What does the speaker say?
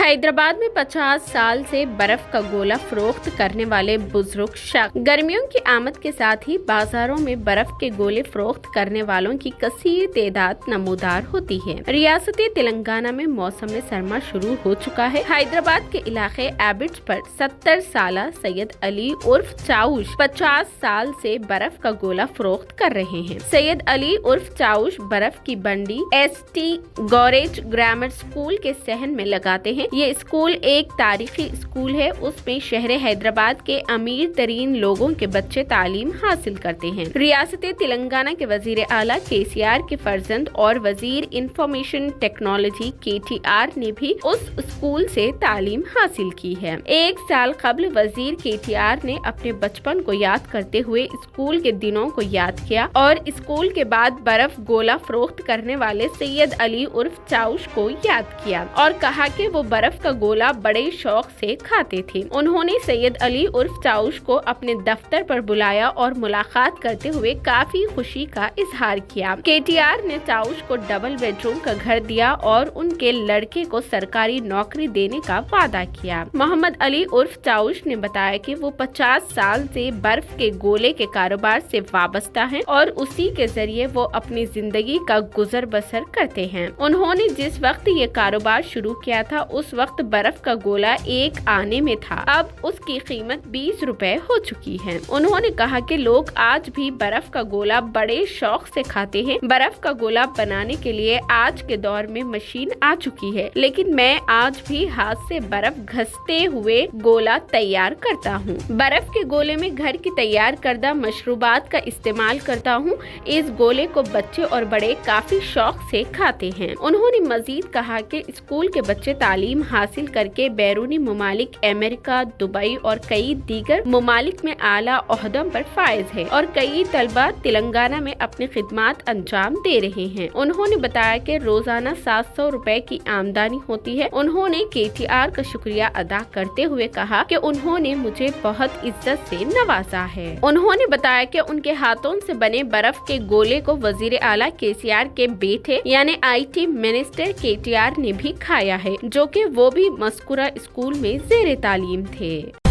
हैदराबाद में 50 साल से बर्फ का गोला फरोख्त करने वाले बुजुर्ग शख्स गर्मियों की आमद के साथ ही बाजारों में बर्फ के गोले फरोख्त करने वालों की कसीर तादाद नमूदार होती है। रियासती तेलंगाना में मौसम सरमा शुरू हो चुका है। हैदराबाद के इलाके एबिट्स पर 70 साल सैयद अली उर्फ चाउश 50 साल से बर्फ का गोला फरोख्त कर रहे हैं। सैयद अली उर्फ चाउश बर्फ की बंडी ST गौरेज ग्रामर स्कूल के सहन में लगाते हैं। ये स्कूल एक तारीखी स्कूल है। उसमें शहर हैदराबाद के अमीर तरीन लोगों के बच्चे तालीम हासिल करते हैं। रियासती तेलंगाना के वजीर आला KCR के फर्जंद और वजीर इंफॉर्मेशन टेक्नोलॉजी KTR ने भी उस स्कूल से तालीम हासिल की है। एक साल कबल वजीर KTR ने अपने बचपन को याद करते हुए स्कूल के दिनों को याद किया और स्कूल के बाद बर्फ गोला फरोख्त करने वाले सैयद अली उर्फ चाउश को याद किया और कहा कि वो बर्फ का गोला बड़े शौक से खाते थे। उन्होंने सैयद अली उर्फ चाउश को अपने दफ्तर पर बुलाया और मुलाकात करते हुए काफी खुशी का इजहार किया। KTR ने चाउश को डबल बेडरूम का घर दिया और उनके लड़के को सरकारी नौकरी देने का वादा किया। मोहम्मद अली उर्फ चाउश ने बताया कि वो 50 साल से बर्फ के गोले के कारोबार से वाबस्ता हैं और उसी के जरिए वो अपनी जिंदगी का गुजर बसर करते हैं। उन्होंने जिस वक्त ये कारोबार शुरू किया था उस वक्त बर्फ का गोला एक आने में था। अब उसकी कीमत 20 रुपए हो चुकी है। उन्होंने कहा कि लोग आज भी बर्फ का गोला बड़े शौक से खाते हैं। बर्फ का गोला बनाने के लिए आज के दौर में मशीन आ चुकी है, लेकिन मैं आज भी हाथ से बर्फ घसते हुए गोला तैयार करता हूँ। बर्फ के गोले में घर की तैयार करदा मशरूबात का इस्तेमाल करता हूँ। इस गोले को बच्चे और बड़े काफी शौक से खाते हैं। उन्होंने मजीद कहा कि स्कूल के बच्चे तालीम हासिल करके बैरूनी मुमालिक अमेरिका, दुबई और कई दीगर मुमालिक में आला ओहदों पर फायज है और कई तलबा तेलंगाना में अपनी खिदमत अंजाम दे रहे हैं। उन्होंने बताया कि रोजाना 700 रुपए की आमदनी होती है। उन्होंने KTR का शुक्रिया अदा करते हुए कहा कि उन्होंने मुझे बहुत इज्जत से नवाजा है। उन्होंने बताया कि उनके हाथों से बने बर्फ के गोले को वजीर आला KCR के बेटे यानी IT मिनिस्टर KTR ने भी खाया है, जो कि वो भी मस्कुरा स्कूल में ज़ेरे तालीम थे।